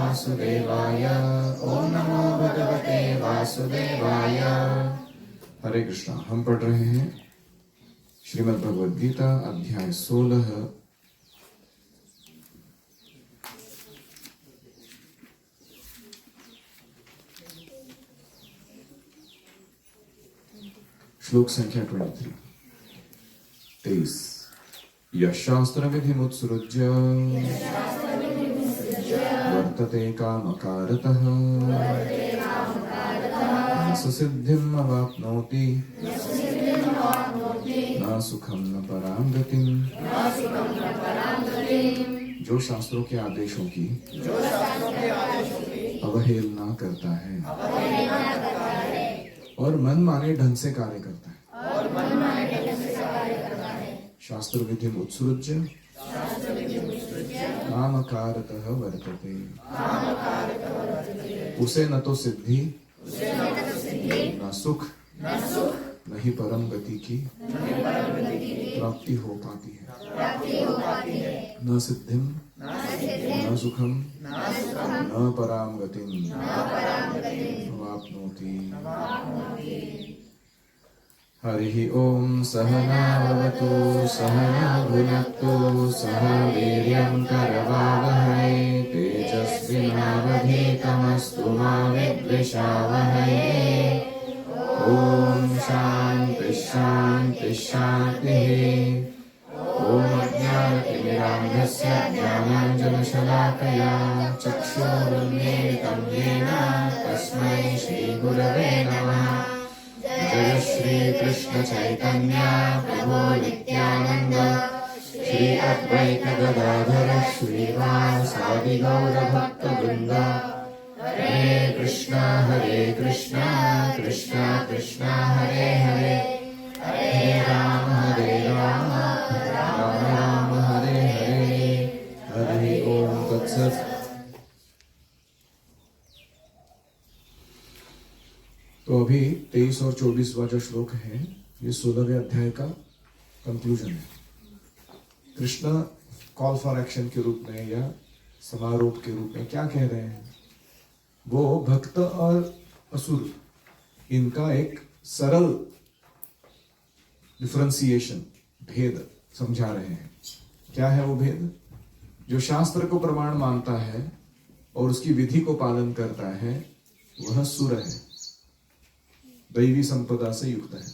वासुदेवाय। ओम नमो भगवते वासुदेवाय। हरे कृष्णा। हम पढ़ रहे हैं श्रीमद् भगवद गीता अध्याय 16 श्लोक संख्या 23। यशास्त्र विधिमुत्सृज्य वर्तते कामकारतः न सिद्धिम् अवाप्नोति न सुखम न परां गतिम्। जो शास्त्रों के आदेशों की अवहेलना करता है और मन माने ढंग से कार्य करता है। शास्त्र विधि उत्सृज्य कामकारतः वर्तते। उसे न तो सिद्धि न सुख न ही परम गति की प्राप्ति हो पाती है। न सिद्धिम न सुखम न पराम गतिम अवाप्नोति। हरि ओम सहनावतु सहना भुनक्तु सह वीर्यं करवावहै तेजस्विनावधीतमस्तु मा विद्विषावहै। ओम शांति शांति शांतिः। ओम अज्ञानतिमिरान्धस्य ज्ञानाञ्जनशलाकया चक्षुरुन्मीलितं येन तस्मै श्रीगुरवे नमः। जय श्री कृष्ण चैतन्य प्रभु नित्यानंद श्री अद्वैत गदाधर श्रीवासादि गौर भक्तवृंद। हरे कृष्णा कृष्णा कृष्णा हरे हरे हरे राम राम राम हरे हरे। हरि ओम तत्सत्। तो अभी 23 और 24वां जो श्लोक है ये 16वें अध्याय का कंक्लूजन है। कृष्ण कॉल फॉर एक्शन के रूप में या समारोप के रूप में क्या कह रहे हैं? वो भक्त और असुर इनका एक सरल डिफरेंशिएशन भेद समझा रहे हैं। क्या है वो भेद? जो शास्त्र को प्रमाण मानता है और उसकी विधि को पालन करता है वह सुर है, दैवी संपदा से युक्त है।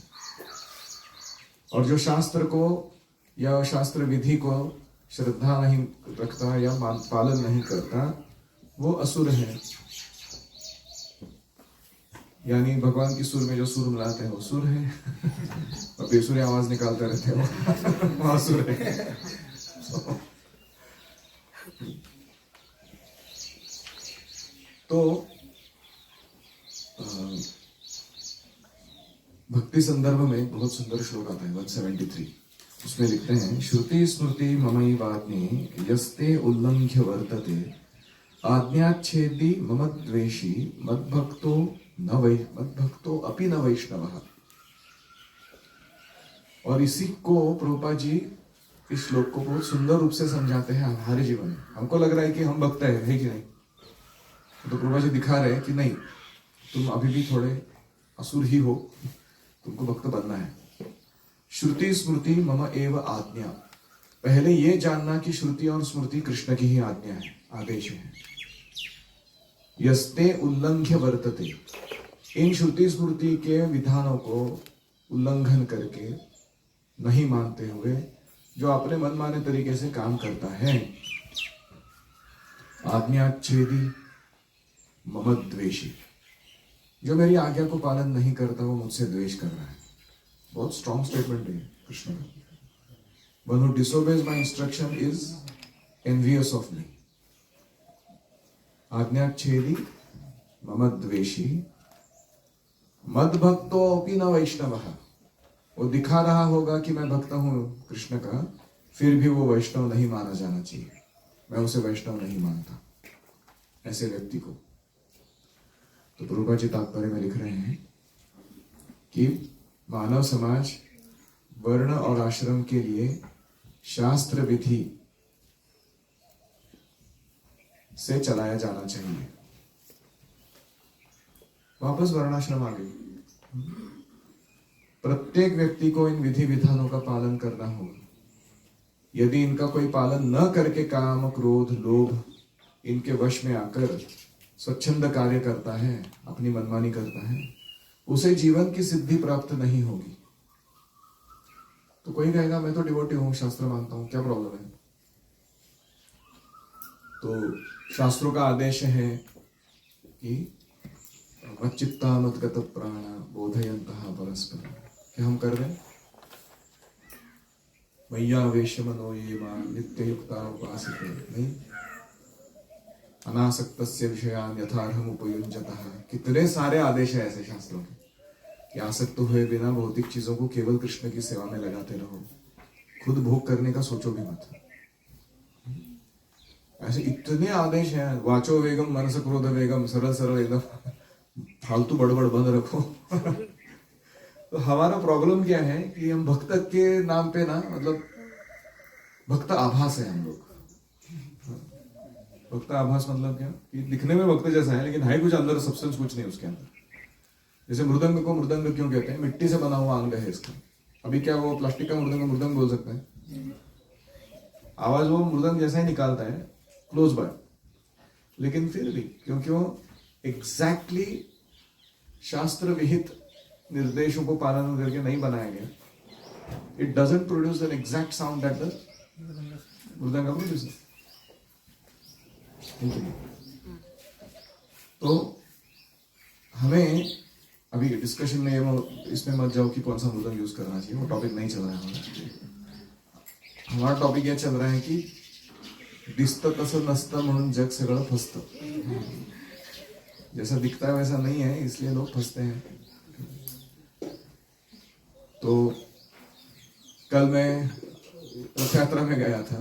और जो शास्त्र को या शास्त्र विधि को श्रद्धा नहीं रखता या पालन नहीं करता वो असुर है। यानी भगवान की सुर में जो सुर मिलाते हैं वो सुर है और बेसुरी आवाज निकालते रहते हैं वो असुर है। तो भक्ति संदर्भ में बहुत सुंदर श्लोक आता है 173। उसमें लिखते हैं श्रुति स्मृति ममैवाग्नि यस्ते उल्लंघ्य वर्तते आज्ञाच्छेदी मम द्वेषी मद्भक्तो अपि न वैष्णवः। और इसी को प्रभुपाद जी इस श्लोक को बहुत सुंदर रूप से समझाते हैं हमारे जीवन में। हमको लग रहा है कि हम भक्त है कि नहीं, तो प्रभुपाद जी दिखा रहे हैं कि नहीं, तुम अभी भी थोड़े असुर ही हो, तुमको भक्त बनना है। श्रुति स्मृति मम एव आज्ञा। पहले ये जानना कि श्रुति और स्मृति कृष्ण की ही आज्ञा है, आदेश है। यस्ते उल्लंघ्य वर्तते, इन श्रुति स्मृति के विधानों को उल्लंघन करके नहीं मानते हुए जो अपने मनमाने तरीके से काम करता है, आज्ञाच्छेदी मम द्वेषी, जो मेरी आज्ञा को पालन नहीं करता वो मुझसे द्वेष कर रहा है। बहुत स्ट्रॉन्ग स्टेटमेंट है कृष्ण का। One who disobeys my instruction is envious of me. आज्ञाच्छेदी मम द्वेषी मद्भक्तो अपि न वैष्णवः। वो दिखा रहा होगा कि मैं भक्त हूं कृष्ण का, फिर भी वो वैष्णव नहीं माना जाना चाहिए। मैं उसे वैष्णव नहीं मानता ऐसे व्यक्ति को। तो प्रभुपाद जी तात्पर्य में लिख रहे हैं कि मानव समाज वर्ण और आश्रम के लिए शास्त्र विधि से चलाया जाना चाहिए। वापस वर्णाश्रम आ गई। प्रत्येक व्यक्ति को इन विधि विधानों का पालन करना होगा। यदि इनका कोई पालन न करके काम, क्रोध, लोभ इनके वश में आकर स्वच्छंद कार्य करता है, अपनी मनमानी करता है, उसे जीवन की सिद्धि प्राप्त नहीं होगी। तो कोई कहेगा मैं तो डिवोटी हूं, शास्त्र मानता हूं, क्या प्रॉब्लम है? तो शास्त्रों का आदेश है कि मच्चित्ता मद्गत प्राण बोधयन्तः परस्पर। क्या हम कर रहे हैं? मय्यावेश मनो ये मां नित्य युक्ता उपासिते। नहीं, अनासक्तस्य विषयान् यथार्हम् उपयुञ्जतः। कितने सारे आदेश है ऐसे शास्त्रों के कि आसक्त हुए बिना भौतिक चीजों को केवल कृष्ण की सेवा में लगाते रहो, खुद भोग करने का सोचो भी मत। ऐसे इतने आदेश हैं। वाचो वेगम मनस क्रोध वेगम, सरल सरल एकदम, फालतू बड़बड़ बंद रखो। तो हमारा प्रॉब्लम क्या है कि हम भक्त के नाम पे ना, मतलब भक्त आभास है हम लोग। भक्त आभास मतलब क्या कि दिखने में भक्त जैसा है लेकिन है कुछ अंदर, सब्सटेंस कुछ नहीं उसके अंदर। जैसे मृदंग को मृदंग क्यों कहते हैं? मिट्टी से बना हुआ अंग है इसका। अभी क्या वो प्लास्टिक का मृदंग मृदंग बोल सकते हैं? आवाज वो मृदंग जैसा ही निकालता है, क्लोज बाय, लेकिन फिर भी क्योंकि वो एग्जैक्टली शास्त्र विहित निर्देशों को पालन करके नहीं बनाया गया, it doesn't produce an exact sound that the मृदंग प्रोड्यूसेस। तो हमें अभी डिस्कशन में इसमें मत जाओ कि कौन सा मृदंग यूज करना चाहिए, वो टॉपिक नहीं चल रहा है हमारा टॉपिक यह चल रहा है कि दिसतं तसं नसतं म्हणून जग सगळं फसतं। जैसा दिखता है वैसा नहीं है, इसलिए लोग फंसते हैं। तो कल मैं रथ यात्रा में गया था,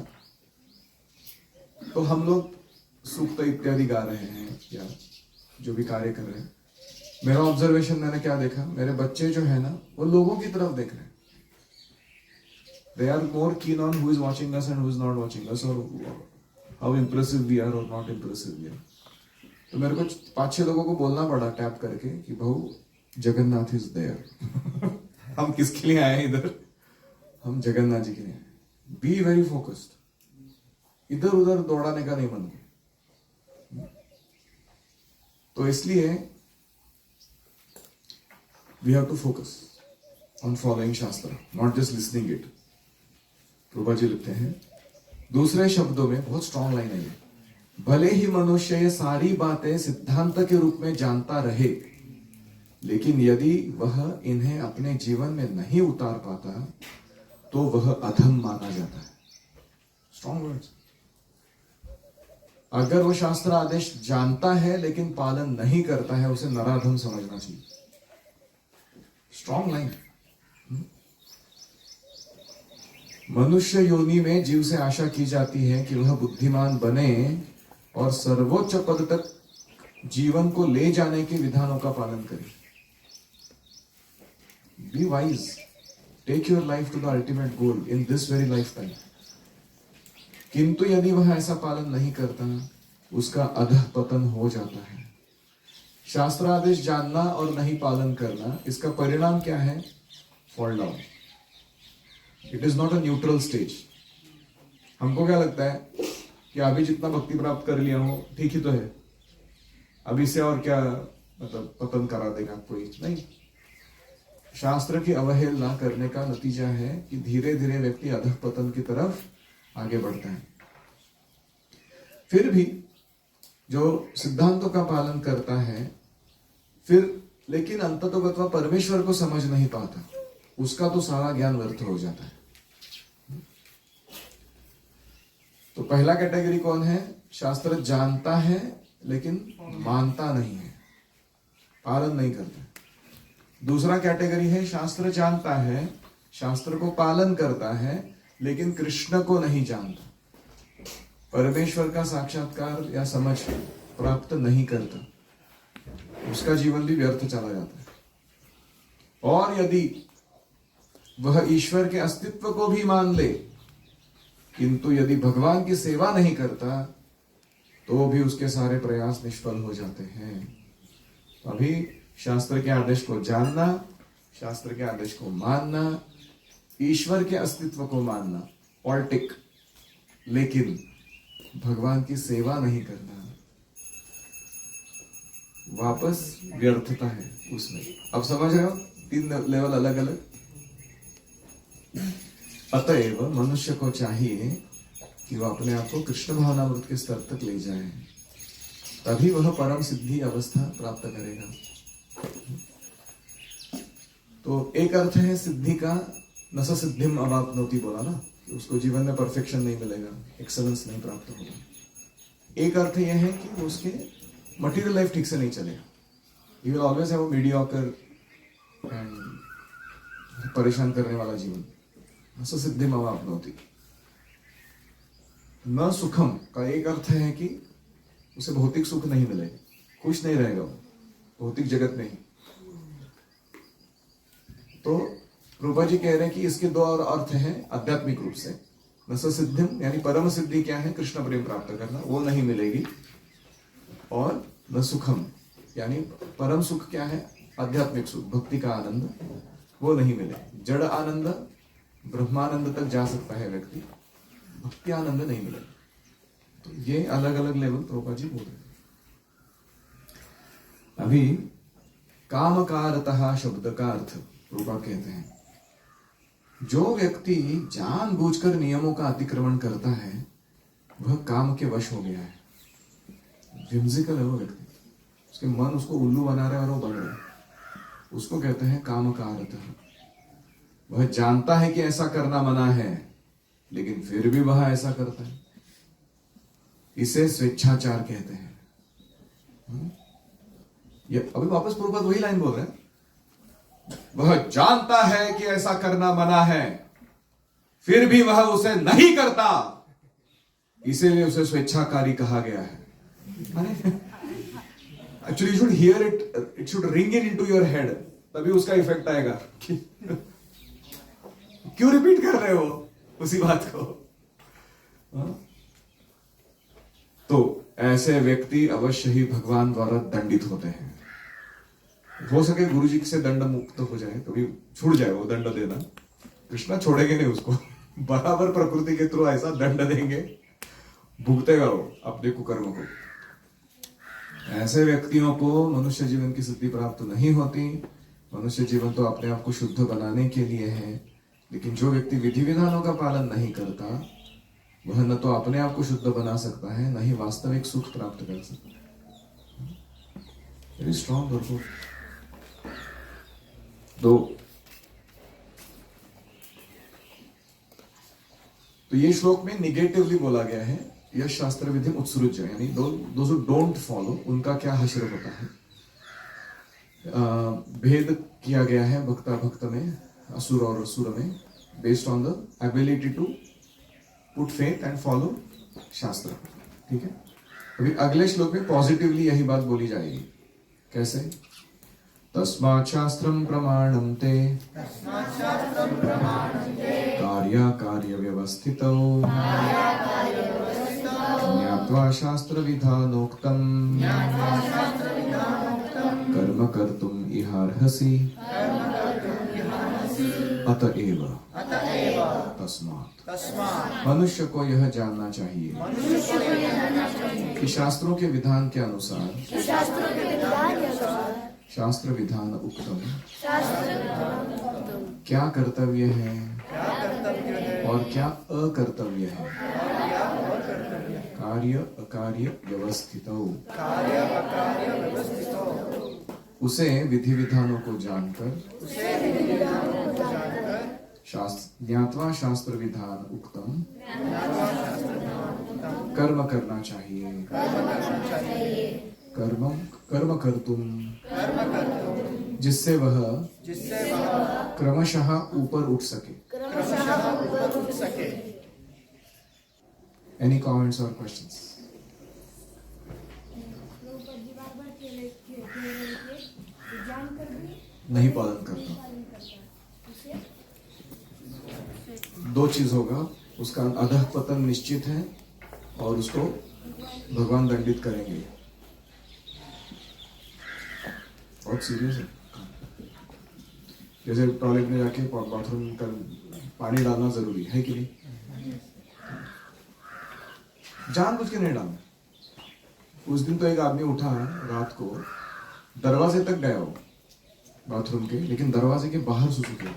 तो हम लोग सूक्त इत्यादि गा रहे हैं या जो भी कार्य कर रहे हैं। मेरा ऑब्जर्वेशन, मैंने क्या देखा, मेरे बच्चे जो है ना वो लोगों की तरफ देख रहे हैं। They are more keen on who is watching us and who is not watching us, or how impressive we are or not impressive we are. तो मेरे को 5-6 लोगों को बोलना पड़ा टैप करके कि भाऊ जगन्नाथ इज देयर। हम किसके लिए आए हैं इधर? हम जगन्नाथ जी के लिए आए। बी वेरी फोकस्ड, इधर उधर दौड़ाने का नहीं मन। तो इसलिए we have to focus on following shastra, not just listening it. Prabha ji लिखते हैं दूसरे शब्दों में, बहुत स्ट्रॉन्ग लाइन है ये, भले ही मनुष्य ये सारी बातें सिद्धांत के रूप में जानता रहे, लेकिन यदि वह इन्हें अपने जीवन में नहीं उतार पाता तो वह अधम माना जाता है। Strong words. अगर वो शास्त्र आदेश जानता है लेकिन पालन नहीं करता है, उसे नराधम समझना चाहिए। Strong line. मनुष्य योनि में जीव से आशा की जाती है कि वह बुद्धिमान बने और सर्वोच्च पद तक जीवन को ले जाने के विधानों का पालन करे। Be wise, take your life to the ultimate goal in this very life time. किंतु यदि वह ऐसा पालन नहीं करता, उसका अधः पतन हो जाता है। शास्त्रादेश जानना और नहीं पालन करना, इसका परिणाम क्या है? Fall down. It is not a neutral stage. हमको क्या लगता है कि अभी जितना भक्ति प्राप्त कर लिया हो ठीक ही तो है, अभी से और क्या मतलब पतन करा देगा कोई? नहीं। शास्त्र की अवहेलना करने का नतीजा है कि धीरे धीरे व्यक्ति अधः पतन की तरफ आगे बढ़ता है। फिर भी जो सिद्धांतों का पालन करता है, फिर लेकिन अंततोगत्वा परमेश्वर को समझ नहीं पाता, उसका तो सारा ज्ञान व्यर्थ हो जाता है। तो पहला कैटेगरी कौन है? शास्त्र जानता है लेकिन मानता नहीं है, पालन नहीं करता। दूसरा कैटेगरी है शास्त्र जानता है, शास्त्र को पालन करता है, लेकिन कृष्ण को नहीं जानता, परमेश्वर का साक्षात्कार या समझ प्राप्त नहीं करता, उसका जीवन भी व्यर्थ चला जाता है। और यदि वह ईश्वर के अस्तित्व को भी मान ले, किंतु यदि भगवान की सेवा नहीं करता तो भी उसके सारे प्रयास निष्फल हो जाते हैं। अभी शास्त्र के आदेश को जानना, शास्त्र के आदेश को मानना, ईश्वर के अस्तित्व को मानना और टिक, लेकिन भगवान की सेवा नहीं करना, वापस व्यर्थता है उसमें। अब समझ रहे हो, 3 लेवल अलग अलग। अतएव मनुष्य को चाहिए कि वह अपने आप को कृष्ण भावनामृत के स्तर तक ले जाए, तभी वह परम सिद्धि अवस्था प्राप्त करेगा। तो एक अर्थ है सिद्धि का, न स सिद्धिम अवाप्नोति बोला ना, कि उसको जीवन में परफेक्शन नहीं मिलेगा, एक्सेलेंस नहीं प्राप्त होगा। एक अर्थ यह है कि उसके मटेरियल लाइफ ठीक से नहीं चलेगा, he will always have a mediocre and परेशान करने वाला जीवन। न स सिद्धिम अवाप्नोति। न सुखम का एक अर्थ है कि उसे भौतिक सुख नहीं मिलेगा, खुश नहीं रहेगा वो भौतिक जगत में ही। तो रूपा जी कह रहे हैं कि इसके 2 और अर्थ हैं आध्यात्मिक रूप से। न स सिद्धिम यानी परम सिद्धि क्या है, कृष्ण प्रेम प्राप्त करना, वो नहीं मिलेगी। और न सुखम यानी परम सुख क्या है, आध्यात्मिक सुख, भक्ति का आनंद, वो नहीं मिलेगा। जड़ आनंद, ब्रह्मानंद तक जा सकता है व्यक्ति, भक्ति आनंद नहीं मिलेगा। तो ये अलग अलग लेवल रूपा जी बोल रहे हैं। अभी कामकारतः शब्द का अर्थ रूपा कहते हैं, जो व्यक्ति जानबूझकर नियमों का अतिक्रमण करता है वह काम के वश हो गया है। विम्सिकल है वो व्यक्ति, उसके मन उसको उल्लू बना रहा है और वो बढ़ रहा है, उसको कहते हैं कामकारतः। वह जानता है कि ऐसा करना मना है, लेकिन फिर भी वह ऐसा करता है, इसे स्वेच्छाचार कहते हैं। ये अभी वापस पूर्वपद वही लाइन बोल रहे हैं, वह जानता है कि ऐसा करना मना है, फिर भी वह उसे नहीं करता, इसीलिए उसे स्वेच्छाकारी कहा गया है। Actually you should hear it, it should ring in into your head, तभी उसका इफेक्ट आएगा। क्यों रिपीट कर रहे हो उसी बात को? तो ऐसे व्यक्ति अवश्य ही भगवान द्वारा दंडित होते हैं। हो सके गुरु जी से दंड मुक्त हो जाए, कभी छूट जाए वो दंड देना, कृष्णा छोड़ेंगे नहीं उसको, बराबर प्रकृति के थ्रू ऐसा दंड देंगे, भुगतेगा वो अपने कुकर्म को। ऐसे व्यक्तियों को मनुष्य जीवन की सिद्धि प्राप्त नहीं होती। मनुष्य जीवन तो अपने आप को शुद्ध बनाने के लिए है, लेकिन जो व्यक्ति विधि विधानों का पालन नहीं करता वह न तो अपने आप को शुद्ध बना सकता है, न ही वास्तविक सुख प्राप्त कर सकता है। वेरी स्ट्रॉन्ग और गुड। तो ये श्लोक में निगेटिवली बोला गया है, यह शास्त्र विधि उत्सृज, यानी दोज हु डोंट फॉलो उनका क्या हश्र होता है। भेद किया गया है भक्ता भक्त में, असुर और असुर में, based on the ability to put faith and follow shastra. ठीक है, अभी अगले श्लोक में पॉजिटिवली यही बात बोली जाएगी। कैसे? तस्मात् शास्त्रं प्रमाणं ते कार्य व्यवस्थितौ ज्ञात्वा शास्त्र विधानोक्तं कर्म कर्तुम् इहार्हसि अतएव तस्मात्। मनुष्य को यह जानना चाहिए कि शास्त्रों के विधान के अनुसार शास्त्र विधान उक्तम क्या कर्तव्य है और क्या अकर्तव्य है, कार्य अकार्य व्यवस्थितौ, उसे विधि विधानों को जानकर ज्ञात्वा शास्त्र विधान उक्तम कर्म करना चाहिए, कर्म कर्तुम, जिससे वह क्रमशः ऊपर उठ सके। एनी कमेंट्स और क्वेश्चंस? नहीं पालन करता, 2 चीज होगा, उसका अधः पतन निश्चित है और उसको भगवान दंडित करेंगे। बहुत सीरियस है। जैसे टॉयलेट में जाके बाथरूम कर पानी डालना जरूरी है कि नहीं? जानबूझ के नहीं डालना। उस दिन तो एक आदमी उठा रात को, दरवाजे तक गया वो बाथरूम के, लेकिन दरवाजे के बाहर सुसु किया।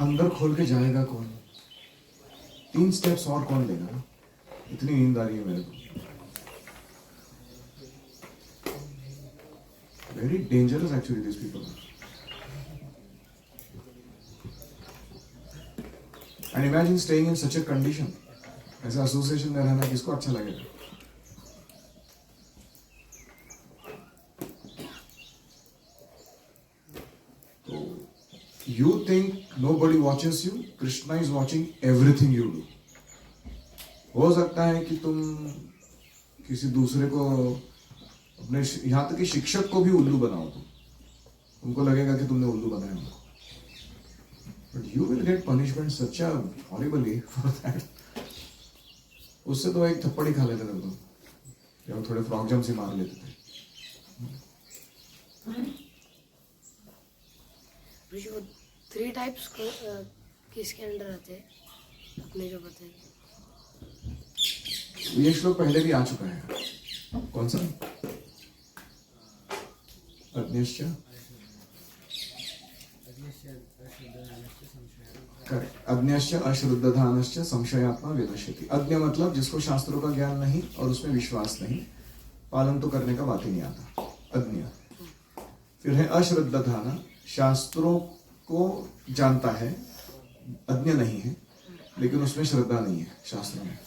अंदर खोल के जाएगा कौन? 3 स्टेप्स और कौन लेगा? इतनी नींद आ रही है मेरे को। Very dangerous actually this people. And imagine staying in such a condition. ऐसा एसोसिएशन में रहना किसको अच्छा लगेगा? You think nobody watches you? Krishna is watching everything you do. हो सकता है कि तुम किसी दूसरे को, अपने यहाँ तक कि शिक्षक को भी उल्लू बनाओ, उनको लगेगा कि तुमने उल्लू बनाया उनको, but you will get punishment such a horribly for that. उससे तो एक थप्पड़ ही खा लेते थे तुम, या थोड़े फ्रॉक जंप से मार लेते थे। जो 3 टाइप्स किसके अंडर आते हैं अपने जो बताए? ये श्लोक पहले भी आ चुका है। कौन सा? अज्ञश्च, करेक्ट। अज्ञश्च अश्रद्धानश्च संशयात्मा विनश्यति। अज्ञ मतलब जिसको शास्त्रों का ज्ञान नहीं और उसमें विश्वास नहीं, पालन तो करने का बात ही नहीं आता, अज्ञ। फिर है अश्रद्धान, शास्त्रों को जानता है, अज्ञ नहीं है, लेकिन उसमें श्रद्धा नहीं है शास्त्रों में,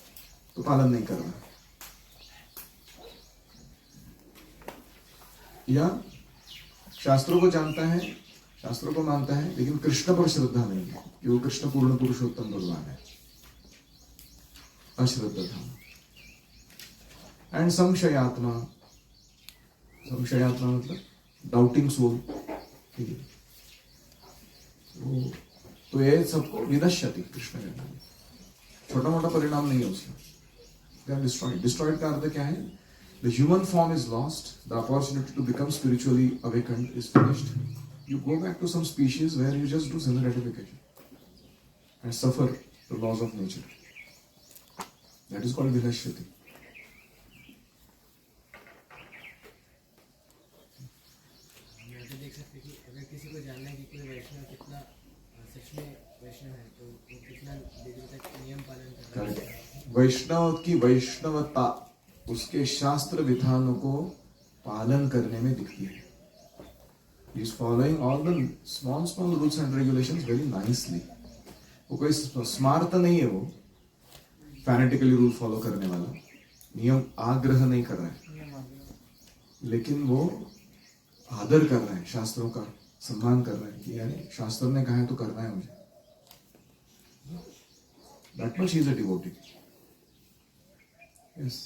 तो पालन नहीं कर रहा। या शास्त्रों को जानता है, शास्त्रों को मानता है, लेकिन कृष्ण पर श्रद्धा नहीं है कि वो कृष्ण पूर्ण पुरुषोत्तम भगवान है। अश्रद्धा। एंड संशयात्मा, संशयात्मा मतलब डाउटिंग सोल। तो ये सबको विनश्यति कृष्ण कहते हैं। छोटा मोटा परिणाम नहीं है उसका। डिस्ट्रॉयड, डिस्ट्रॉयड का अर्थ क्या है? The human form is lost, the opportunity to become spiritually awakened is finished. You go back to some species where you just do sin gratification and suffer the laws of nature. That is called vinashyati. देख सकते कि अगर किसी को जानना है कि कोई वैष्णव कितना सच में वैष्णव है, तो वो कितना देवी तक नियम पालन कर रहा है। वैष्णव की वैष्णवता उसके शास्त्र विधानों को पालन करने में दिखती है। He is following all the small rules and regulations very nicely. वो कोई स्मार्ट नहीं है, वो फैनेटिकली रूल फॉलो करने वाला, नियम आग्रह नहीं कर रहा है, लेकिन वो आदर कर रहा है, शास्त्रों का सम्मान कर रहा है कि यानी शास्त्र ने कहा है तो करना है मुझे। That much he is a devotee. Yes.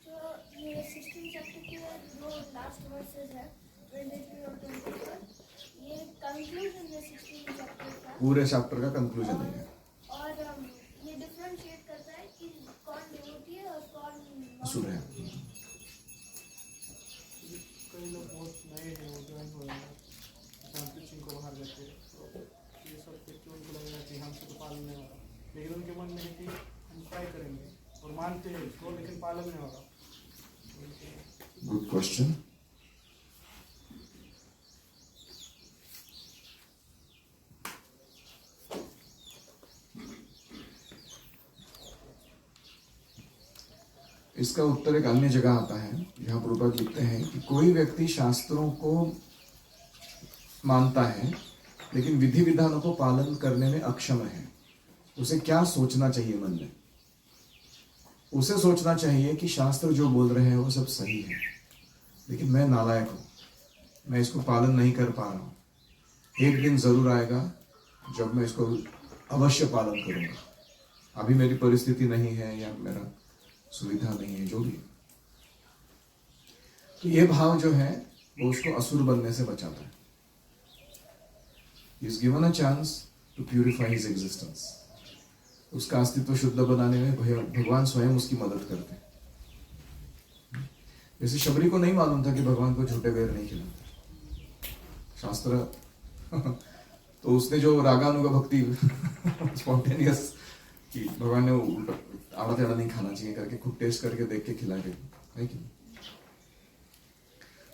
So ये 16 चैप्टर के जो लास्ट वर्सेस है 23 और 24, ये कंक्लूजन है 16 चैप्टर का। पूरे चैप्टर का कंक्लूजन है। और ये डिफरेंशिएट करता है कि कौन डिवोटी है और कौन असुर है। कई लोग बहुत नए हैं, वो ज्वाइन हो रहे हैं, टीचिंग को बाहर जाते हैं, तो ये सब देख के उनको लगेगा कि हमसे तो पालन नहीं हो रहा, लेकिन उनके मन में है कि हम ट्राई करेंगे और मानते हैं इसको, लेकिन पालन नहीं हो रहा। Good question. इसका उत्तर एक अन्य जगह आता है, जहां प्रभुपाद लिखते हैं कि कोई व्यक्ति शास्त्रों को मानता है लेकिन विधि विधानों को पालन करने में अक्षम है, उसे क्या सोचना चाहिए मन में? उसे सोचना चाहिए कि शास्त्र जो बोल रहे हैं वो सब सही है, लेकिन मैं नालायक हूं, मैं इसको पालन नहीं कर पा रहा हूं। एक दिन जरूर आएगा जब मैं इसको अवश्य पालन करूंगा। अभी मेरी परिस्थिति नहीं है या मेरा सुविधा नहीं है, जो भी। तो ये भाव जो है वो उसको असुर बनने से बचाता है। He is given a chance to purify his existence. उसका अस्तित्व शुद्ध बनाने में भगवान स्वयं उसकी मदद करते हैं। जैसे शबरी को नहीं मालूम था कि भगवान को झूठे बेर नहीं खिलाते शास्त्र तो उसने जो रागानुगा भक्ति स्पॉन्टेनियस कि भगवान ने आड़ा टेढ़ा नहीं खाना चाहिए करके खुद टेस्ट करके देख के खिला के है कि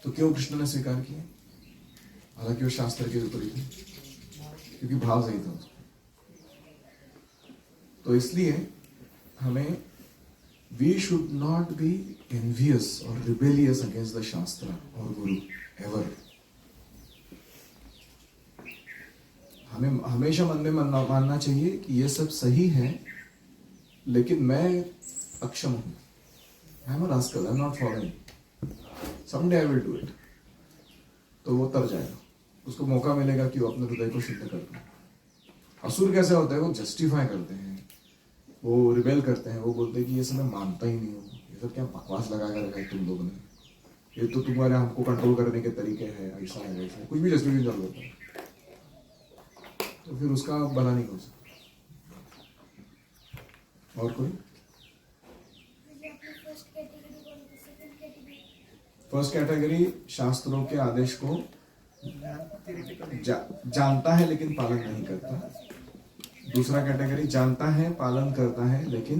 तो क्यों कृष्ण ने स्वीकार किया? हालांकि वो शास्त्र के विपरीत है, क्योंकि भाव सही था उसका। तो इसलिए हमें we should not be envious or rebellious against the shastra or guru ever. हमें हमेशा मन में मानना चाहिए कि ये सब सही है, लेकिन मैं अक्षम हूं। I am a rascal, I am not following, someday I will do it. तो वो तर जाएगा, उसको मौका मिलेगा कि वो अपने हृदय को शुद्ध कर पाए। असुर कैसे होता है? वो जस्टिफाई करते हैं, वो रिबेल करते हैं, वो बोलते हैं कि ये सब मैं मानता ही नहीं हूँ, ये सब क्या बकवास लगा कर रखा है तुम लोगों ने, ये तो तुम्हारे हमको कंट्रोल करने के तरीके हैं, ऐसा है वैसा है, कुछ भी जस्टिफिकेशन कर देता है। तो फिर उसका भला नहीं हो सकता। और कोई फर्स्ट कैटेगरी शास्त्रों के आदेश को जानता है लेकिन पालन नहीं करता। दूसरा कैटेगरी जानता है, पालन करता है, लेकिन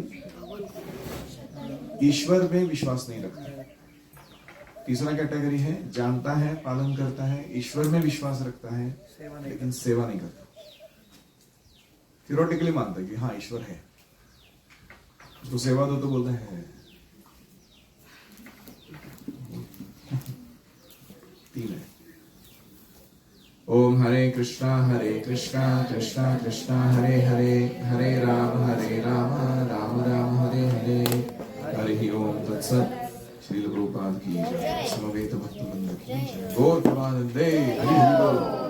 ईश्वर में विश्वास नहीं रखता। तीसरा कैटेगरी है जानता है, पालन करता है, ईश्वर में विश्वास रखता है, लेकिन सेवा नहीं करता। थियोरेटिकली मानता है कि हाँ ईश्वर है, उसको सेवा दो तो बोलते हैं। तीन है। ओम हरे कृष्णा कृष्णा कृष्णा हरे हरे, हरे राम राम राम हरे हरे। हरि ओम तत्सत। श्रील प्रभुपाद की जय, समवेत भक्त वृंद की जय। गौर प्रेमानंदे हरि बोल।